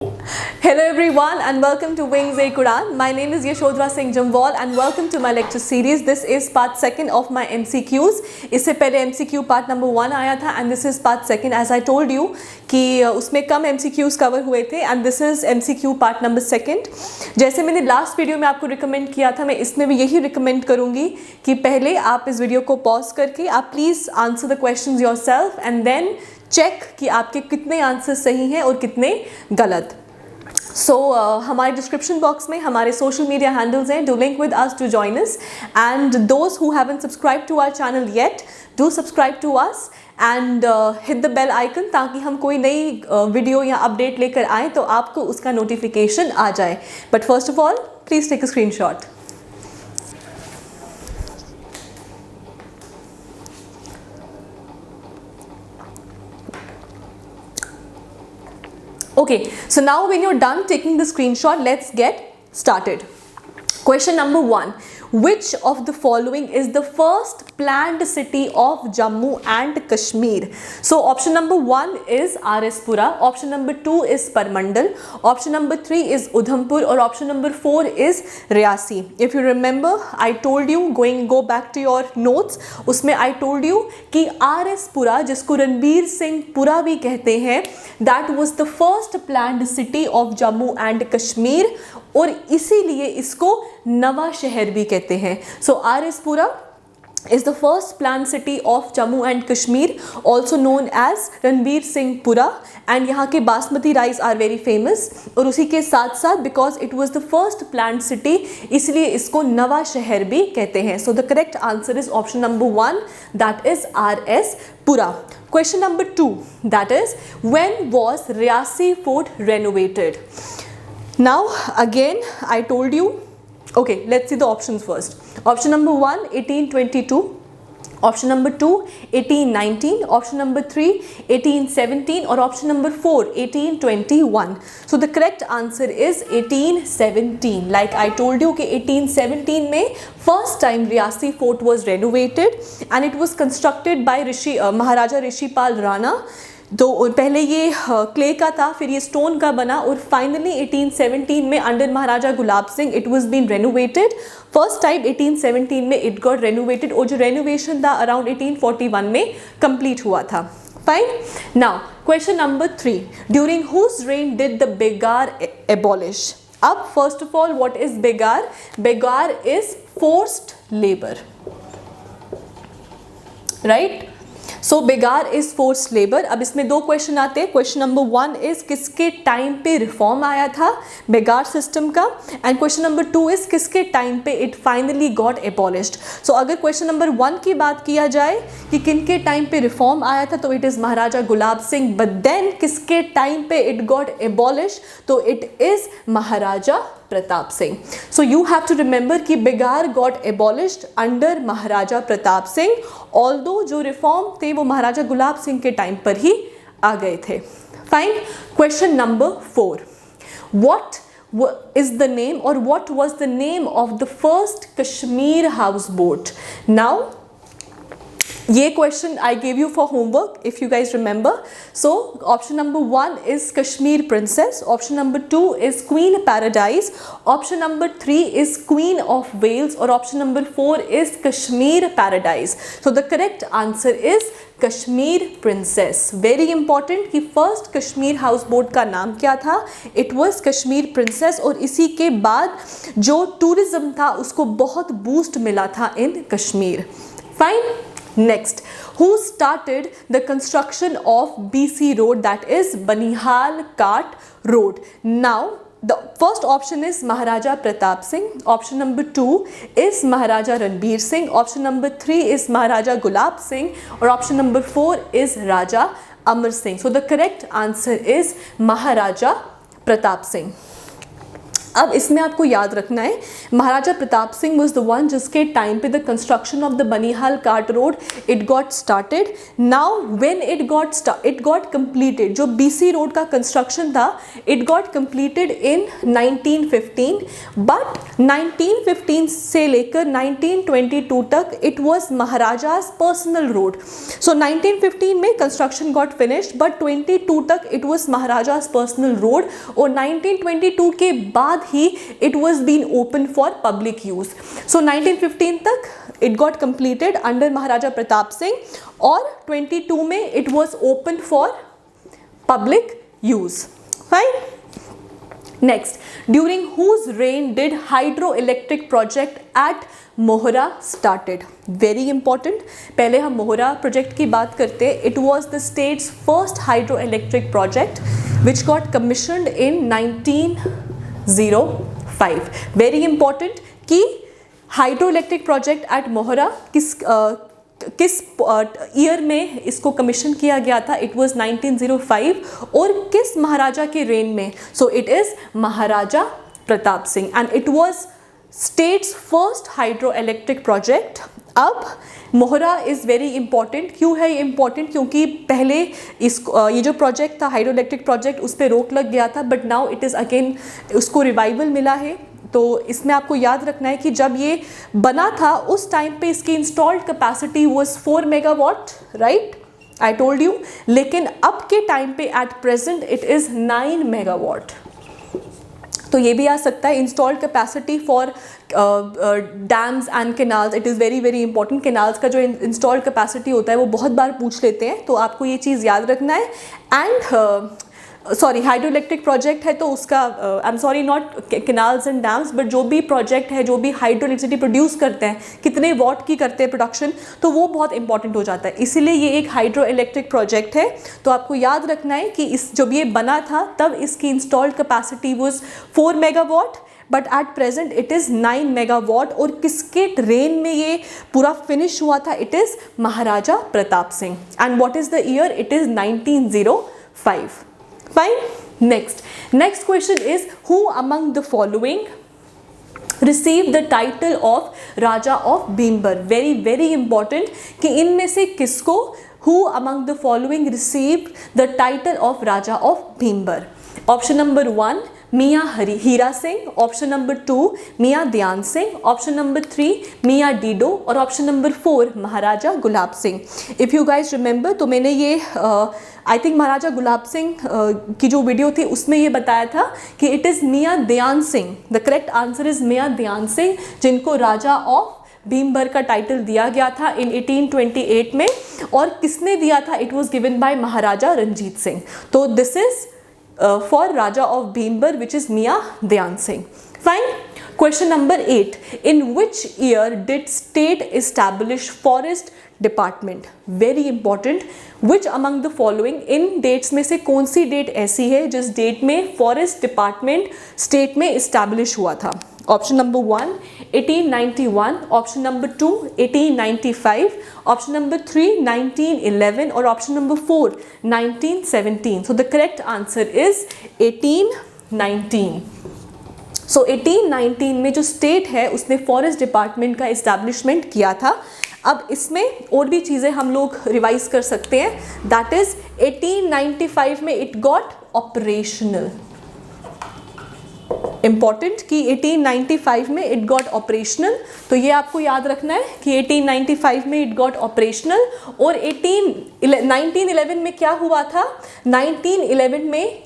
Hello everyone and welcome to Wings-e-Quran. My name is Yashodhara Singh Jamwal and welcome to my lecture series. This is part second of my MCQs. इससे पहले MCQ part number 1 आया था and this is part second. As I told you कि उसमें कम MCQs cover हुए थे and this is MCQ part number second. जैसे मैंने लास्ट वीडियो में आपको रिकमेंड किया था, मैं इसमें भी यही रिकमेंड करूँगी कि पहले आप इस वीडियो को पॉज करके आप please answer the questions yourself and then check कि आपके कितने आंसर सही हैं और कितने गलत. सो हमारे डिस्क्रिप्शन बॉक्स में हमारे सोशल मीडिया हैंडल्स हैं. Do link with us to join us and those who haven't subscribe to our channel yet do subscribe to us and hit the bell icon ताकि हम कोई नई वीडियो या update लेकर आएँ तो आपको उसका नोटिफिकेशन आ जाए. But first of all please take a screenshot. Okay, so now when you're done taking the screenshot, let's get started. Question number 1. Which of the following is the first planned city of Jammu and Kashmir? So option number 1 is RS Pura, option number 2 is Parmandal, option number 3 is Udhampur or option number 4 is Riyasi. If you remember, I told you, go back to your notes, उसमें I told you कि RS Pura जिसको रणबीर सिंह पुरा भी कहते हैं, that was the first planned city of Jammu and Kashmir और इसीलिए इसको नवा शहर भी कहते हैं. So RS Pura is the first planned city of Jammu and Kashmir, also known as Ranbir Singh पुरा, and यहाँ के basmati rice are very famous. और उसी के साथ साथ because it was the first planned city इसलिए इसको नवा शहर भी कहते हैं. So the correct answer is option number 1, that is RS Pura. Question number 2, that is when was Riyasi Fort renovated? Now again I told you, okay, let's see the options first. Option number 1 1822, option number 2 1819, option number 3 1817 or option number 4 1821. So the correct answer is 1817. Like I told you कि 1817 में first time Riyasi Fort was renovated and it was constructed by महाराजा ऋषिपाल राणा. तो पहले ये clay का था, फिर ये stone का बना और फाइनली 1817 में under Maharaja Gulab Singh it was been renovated. First time 1817 में इट गॉट रेनोवेटेड और जो रेनोवेशन था अराउंड 1841 में कंप्लीट हुआ था. Fine. Now question number 3, during whose reign did the begar abolish? अब first of all what is begar? Begar is forced labour, right? So begar is forced labour. अब इसमें दो क्वेश्चन आते हैं. क्वेश्चन नंबर 1 इज किसके टाइम पे रिफॉर्म आया था बेगार सिस्टम का, एंड क्वेश्चन नंबर 2 इज किसके टाइम पे it finally got abolished. So अगर क्वेश्चन नंबर 1 की बात किया जाए कि किनके टाइम पे रिफॉर्म आया था तो it is Maharaja Gulab Singh, but then किसके टाइम पे इट गॉट एबॉलिश तो it is Maharaja Pratap Singh. So you have to remember कि बेगार got abolished under Maharaja Pratap Singh, although जो रिफॉर्म थे वो महाराजा गुलाब सिंह के टाइम पर ही आ गए थे. Fine. Question number 4, what is the name और what was the name of the first Kashmir houseboat? Now ये question I gave you for homework if you guys remember. So option number 1 is Kashmir princess, option number 2 is queen paradise, option number 3 is queen of Wales और option number 4 is Kashmir paradise. So the correct answer is Kashmir princess. Very important कि first Kashmir house boat का नाम क्या था? It was Kashmir princess और इसी के बाद जो टूरिज्म था उसको बहुत बूस्ट मिला था in Kashmir. Fine. Next, who started the construction of BC Road, that is Banihal Ghat Road? Now the first option is Maharaja Pratap Singh, option number 2 is Maharaja Ranbir Singh, option number 3 is Maharaja Gulab Singh or option number 4 is Raja Amar Singh. So the correct answer is Maharaja Pratap Singh. अब इसमें आपको याद रखना है Maharaja Pratap Singh was the one जिसके time पे the construction of the Banihal cart road it got started. Now when it got completed, जो BC road का कंस्ट्रक्शन था it got completed in 1915, but 1915 से लेकर 1922 तक it was Maharaja's personal road. So 1915 में construction got finished but 22 तक it was Maharaja's personal road, और 1922 के बाद ही it was been open for public use. So 1915 तक it got completed under महाराजा प्रताप सिंह, और 22 में it was open for public use. Fine. Next, during whose reign did hydroelectric project at Mohra started? Very important. पहले हम मोहरा project की बात करते हैं. It was the state's first hydroelectric project which got commissioned in 1905. Very important कि hydroelectric project at मोहरा किस year में इसको कमीशन किया गया था? It was 1905. और किस महाराजा के रेन में? सो it is Maharaja Pratap Singh and it was states first hydroelectric project. अब मोहरा इज़ वेरी इंपॉर्टेंट. क्यों है ये इंपॉर्टेंट? क्योंकि पहले ये जो प्रोजेक्ट था हाइड्रोइलेक्ट्रिक प्रोजेक्ट उस पर रोक लग गया था, but now it is again उसको रिवाइवल मिला है. तो इसमें आपको याद रखना है कि जब ये बना था उस टाइम पे इसकी installed capacity was 4 megawatt, right, I told you. लेकिन अब के टाइम पे at present it is 9 megawatt. तो ये भी आ सकता है. Installed capacity for dams and canals, it is very very important. Canals का जो इंस्टॉल्ड कैपेसिटी होता है वो बहुत बार पूछ लेते हैं, तो आपको ये चीज़ याद रखना है. एंड सॉरी हाइड्रोइलेक्ट्रिक प्रोजेक्ट है तो उसका I am sorry not canals and dams, but जो भी प्रोजेक्ट है जो भी हाइड्रो इलेक्ट्रिसिटी प्रोड्यूस करते हैं, कितने वॉट की करते हैं प्रोडक्शन, तो वो बहुत इंपॉर्टेंट हो जाता है. इसीलिए ये एक हाइड्रो इलेक्ट्रिक प्रोजेक्ट है. तो आपको याद रखना है कि जब ये बना था तब इसकी installed capacity was 4 megawatt, but at present it is 9 megawatt. और किसके रेन में ये पूरा फिनिश हुआ था? It is Maharaja Pratap Singh. And what is the year? It is 1905. Fine. Next question is, who among the following received the title of Raja of Bhimbar? Very very important कि इनमें से किसको who among the following received the title of Raja of Bhimbar? Option number 1 मियाँ Hira Singh, option number 2 मियाँ ध्यान Singh, option number 3 मियाँ Dido, और option number 4 Maharaja Gulab Singh. If you guys remember, तो मैंने ये आई थिंक महाराजा गुलाब सिंह की जो वीडियो थी उसमें ये बताया था कि इट इज़ मियाँ ध्यान Singh. The correct answer is मियाँ ध्यान सिंह, जिनको राजा ऑफ भीमबर का टाइटल दिया गया था इन 1828 में. और किसने दिया था? इट वॉज गिवन बाय महाराजा रंजीत सिंह. तो this is for Raja of Bhimbar, which is Miya Dhyan Singh. Fine. Question number 8. In which year did state establish forest department? Very important. Which among the following, in dates में से कौन सी date ऐसी है जिस date में forest department state में establish हुआ था? Option number 1 1891, option number 2 1895, option number 3 1911, और option number 4 1917. So the correct answer is 1819. सो 1819 में जो स्टेट है उसने फॉरेस्ट डिपार्टमेंट का इस्टेब्लिशमेंट किया था. अब इसमें और भी चीज़ें हम लोग रिवाइज कर सकते हैं. दैट इज 1895 में इट गॉट ऑपरेशनल. इम्पॉर्टेंट कि 1895 में इट गॉट ऑपरेशनल. तो ये आपको याद रखना है कि 1895 में इट गॉट ऑपरेशनल. और 1911 में क्या हुआ था? 1911 में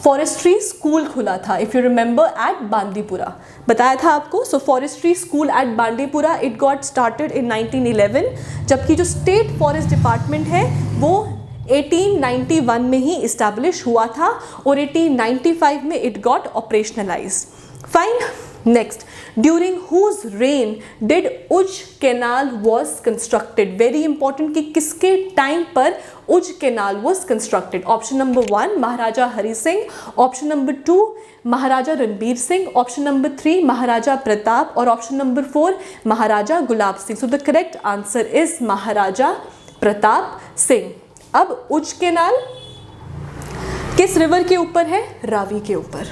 फॉरेस्ट्री स्कूल खुला था. If you remember at Bandipora, बताया था आपको. So forestry school at Bandipora it got started in 1911, जबकि जो स्टेट फॉरेस्ट डिपार्टमेंट है वो 1891 में ही इस्टेब्लिश हुआ था और 1895 में it got operationalised. Fine. Next, during whose reign did Ujh canal was constructed? Very important कि किसके टाइम पर Ujh canal was constructed? Option number 1 Maharaja Hari Singh, option number 2 Maharaja Ranbir Singh, option number 3 Maharaja Pratap, और option number 4 Maharaja Gulab Singh. So the correct answer is Maharaja Pratap Singh. अब Ujh canal किस river के ऊपर है? रावी के ऊपर.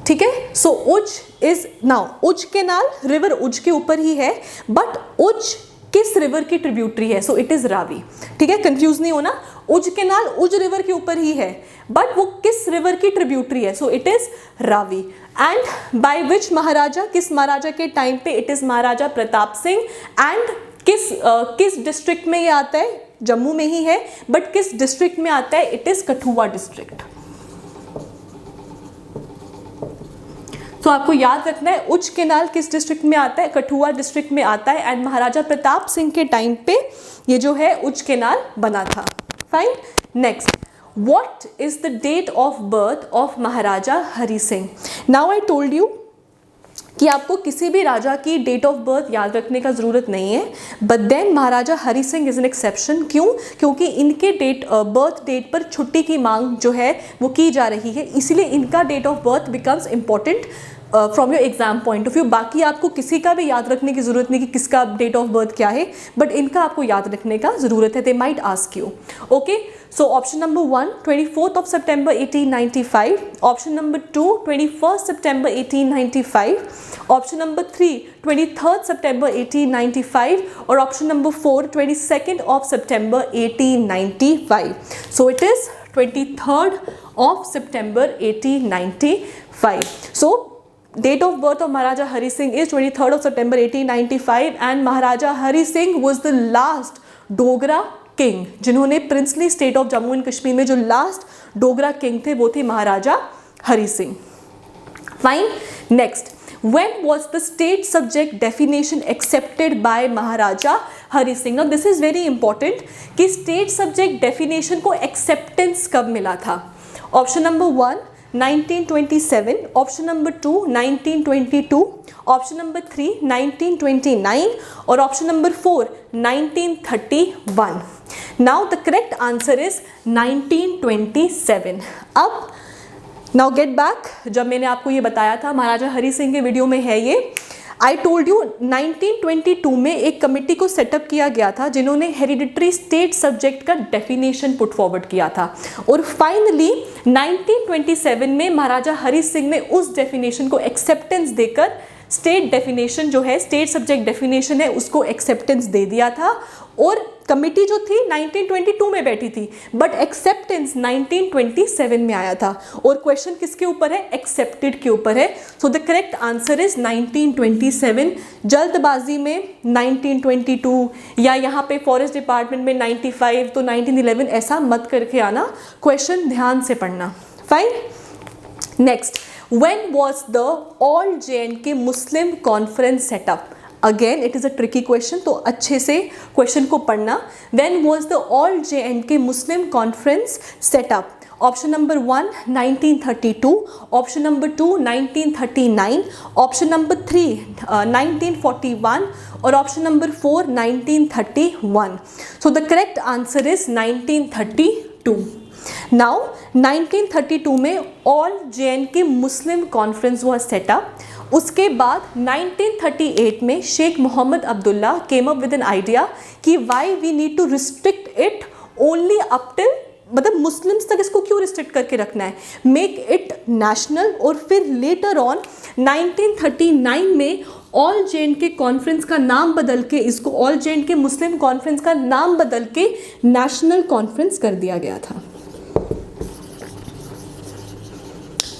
ठीक है। सो उज इज नाउ, उज केनाल रिवर उज के ऊपर ही है, बट उज किस रिवर की ट्रिब्यूटरी है? So it is Ravi. ठीक है, कंफ्यूज नहीं होना, उज केनाल उज रिवर के ऊपर ही है, बट वो किस रिवर की ट्रिब्यूटरी है? So it is Ravi. And by which Maharaja, किस महाराजा के टाइम पे? It is Maharaja Pratap Singh. And किस डिस्ट्रिक्ट में ये आता है? जम्मू में ही है, बट किस डिस्ट्रिक्ट में आता है? It is Kathua district. तो आपको याद रखना है उज केनाल किस डिस्ट्रिक्ट में आता है? कठुआ डिस्ट्रिक्ट में आता है। एंड महाराजा प्रताप सिंह के टाइम पे ये जो है उज केनाल बना था। Fine. Next, what is the date of birth of Maharaja Hari Singh? Now I told you कि आपको किसी भी राजा की डेट ऑफ बर्थ याद रखने का ज़रूरत नहीं है, but then Maharaja Hari Singh is an exception. क्यों? क्योंकि इनके बर्थ डेट पर छुट्टी की मांग जो है वो की जा रही है, इसीलिए इनका date of birth becomes important from your exam point of view. बाकी आपको किसी का भी याद रखने की ज़रूरत नहीं कि किसका डेट ऑफ बर्थ क्या है, बट इनका आपको याद रखने का ज़रूरत है। They might ask you. Okay, so option number 1 24 September 1895, option number 2 21 September 1895, option number 3 23 सितंबर 1895 और option number 4 22 September 1895। So it is 23 September 1895। So date of birth of Maharaja Hari Singh is 23rd of September 1895 and Maharaja Hari Singh was the last Dogra king जिन्होंने princely state of Jammu and Kashmir में जो last Dogra king थे वो थे महाराजा Hari Singh. Fine. Next, when was the state subject definition accepted by Maharaja Hari Singh? Now this is very important कि state subject definition को acceptance कब मिला था? Option number 1 1927, option number 2 1922, option number 3 1929 और option number 4 1931। Now the correct answer is 1927। अब now get back, जब मैंने आपको ये बताया था महाराजा हरि सिंह के वीडियो में है ये, आई टोल्ड यू 1922 में एक कमेटी को सेटअप किया गया था जिन्होंने हेरिडिटरी स्टेट सब्जेक्ट का डेफिनेशन पुट फॉरवर्ड किया था और फाइनली 1927 में महाराजा हरि सिंह ने उस डेफिनेशन को एक्सेप्टेंस देकर स्टेट डेफिनेशन जो है, स्टेट सब्जेक्ट डेफिनेशन है, उसको एक्सेप्टेंस दे दिया था। और कमिटी जो थी 1922 में बैठी थी, बट एक्सेप्टेंस 1927 में आया था। और क्वेश्चन किसके ऊपर है? एक्सेप्टेड के ऊपर है। सो द करेक्ट आंसर इज 1927। जल्दबाजी में 1922 या यहाँ पे फॉरेस्ट डिपार्टमेंट में 95 तो 1911 ऐसा मत करके आना, क्वेश्चन ध्यान से पढ़ना। Fine. Next, when was the all J&K Muslim conference set up? Again it is a tricky question, तो अच्छे से क्वेश्चन को पढ़ना। When was the all J&K Muslim conference set up? Option number 1 1932, option number 2 1939, option number 3 1941 और option number 4 1931। So the correct answer is 1932। Now 1932 में all J&K Muslim conference हुआ setup. उसके बाद 1938 में Sheikh Mohammad Abdullah came up with an idea कि why we need to restrict it only up till, मतलब Muslims तक इसको क्यों रिस्ट्रिक्ट करके रखना है, मेक इट नेशनल। और फिर लेटर ऑन 1939 में ऑल J&K कॉन्फ्रेंस का नाम बदल के, इसको ऑल J&K मुस्लिम कॉन्फ्रेंस का नाम बदल के नेशनल कॉन्फ्रेंस कर दिया गया था।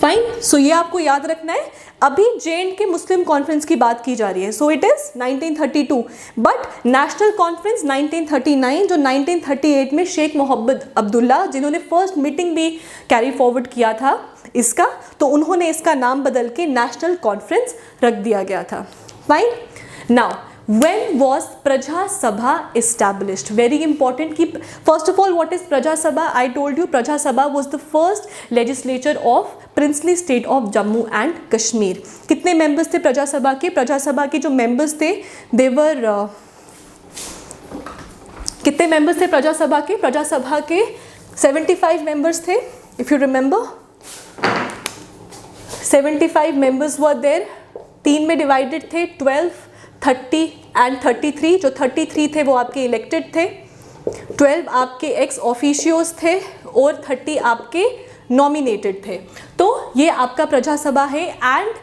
फाइन। सो ये आपको याद रखना है। अभी J&K मुस्लिम कॉन्फ्रेंस की बात की जा रही है, so it is 1932, but national conference 1939 जो 1938 में शेख मोहम्मद अब्दुल्ला जिन्होंने फर्स्ट मीटिंग भी कैरी फॉरवर्ड किया था इसका, तो उन्होंने इसका नाम बदल के नेशनल कॉन्फ्रेंस रख दिया गया था। फाइन। नाउ when was प्रजा सभा established? Very important कि first of all what is प्रजा सभा? I told you प्रजा सभा was the first legislature of princely state of Jammu and Kashmir। कितने members थे प्रजा सभा के? प्रजा सभा के जो members थे they were कितने members थे प्रजा सभा के? प्रजा सभा के 75 members थे, if you remember 75 members were there। 3 में divided थे, 12 30 एंड 33। जो 33 थे वो आपके इलेक्टेड थे, 12 आपके एक्स ऑफिशियोज थे और 30 आपके नॉमिनेटेड थे। तो ये आपका प्रजा सभा है। And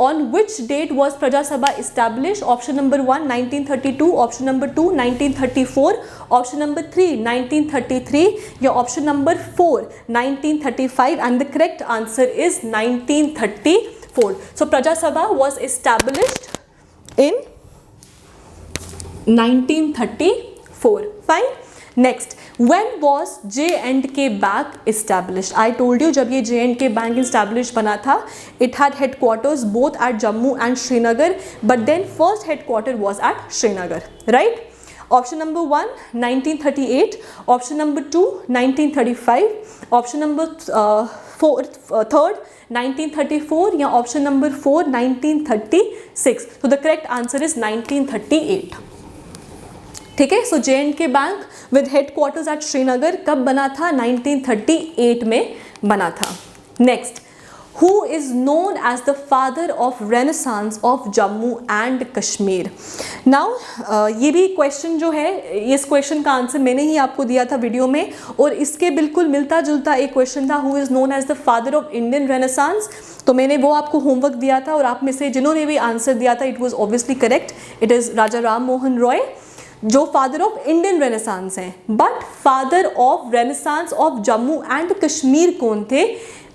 on which date was Praja Sabha established? Option number 1 1932, option number 2 1934, option number 3 1933 या option number 4 1935, and the correct answer is 1934. So Praja Sabha was established in 1934. Fine. Next, when was J&K Bank established? I told you जब ये J&K Bank established बना था, it had headquarters both at Jammu and Srinagar, but then first headquarter was at Srinagar, right? Option number 1 1938, option number 2 1935, option number 3rd 1934 या option number 4 1936. So the correct answer is 1938. ठीक है, so J&K bank with headquarters at Srinagar कब बना था? 1938 में बना था। Next, who is known as the father of renaissance of Jammu and Kashmir? Now ये भी क्वेश्चन जो है, इस क्वेश्चन का आंसर मैंने ही आपको दिया था वीडियो में, और इसके बिल्कुल मिलता जुलता एक क्वेश्चन था, who is known as the father of Indian renaissance. तो मैंने वो आपको होमवर्क दिया था, और आप में से जिन्होंने भी आंसर दिया था, it was obviously correct, it is Raja Ram Mohan Roy, जो फादर ऑफ इंडियन रेनेसांस हैं। But father of renaissance of Jammu and Kashmir कौन थे?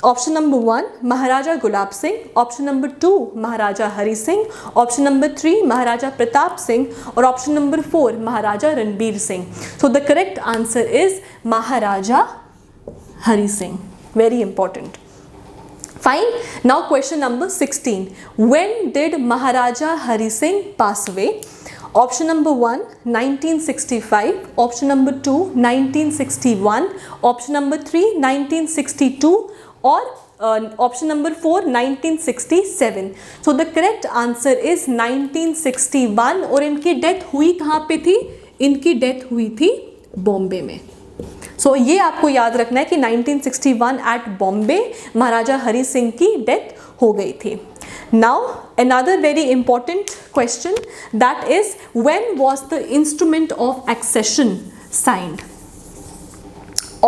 Option number 1 Maharaja Gulab Singh, option number 2 Maharaja Hari Singh, option number 3 Maharaja Pratap Singh, और option number 4 Maharaja Ranbir Singh. So the correct answer is Maharaja Hari Singh. Very important. Fine. Now question number 16. When did Maharaja Hari Singh pass away? Option number 1 1965, option number 2 1961, option number 3 1962, or option number 4 1967. So the correct answer is 1961. और इनकी death हुई कहाँ पे थी? इनकी death हुई थी बॉम्बे में। सो ये आपको याद रखना है कि 1961 एट बॉम्बे महाराजा हरि सिंह की डेथ हो गई थी। Now another very important question, that is, when was the instrument of accession signed?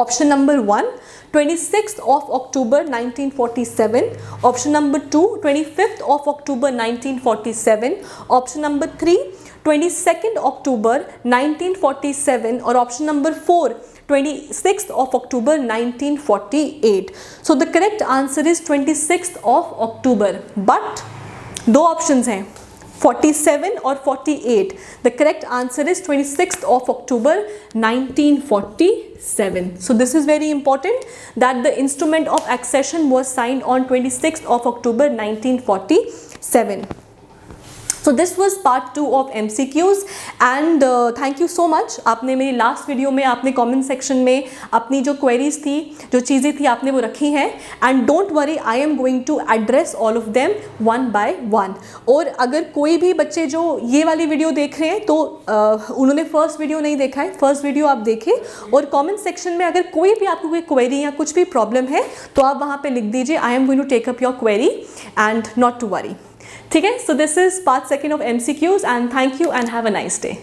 Option number 1 26th of October 1947, option number 2 25th of October 1947, option number 3 22nd October 1947, or option number 4 26th of October 1948. So the correct answer is 26th of October. But दो options हैं, 47 और 48. The correct answer is 26th of October 1947. So this is very important, that the instrument of accession was signed on 26th of October 1947. So this was part 2 of MCQs, and thank you so much. आपने मेरी last video में आपने comment section में अपनी जो queries थी, जो चीज़ें थी, आपने वो रखी हैं, and don't worry, I am going to address all of them one by one. और अगर कोई भी बच्चे जो ये वाली वीडियो देख रहे हैं तो उन्होंने फर्स्ट वीडियो नहीं देखा है, फर्स्ट वीडियो आप देखें, और कमेंट सेक्शन में अगर कोई भी आपको कोई क्वेरी या कुछ भी प्रॉब्लम है तो आप वहाँ पे लिख दीजिए, I am going to take up your query and not to worry. ठीक है, सो दिस इज पार्ट 2 ऑफ MCQs, and thank you and have a nice day.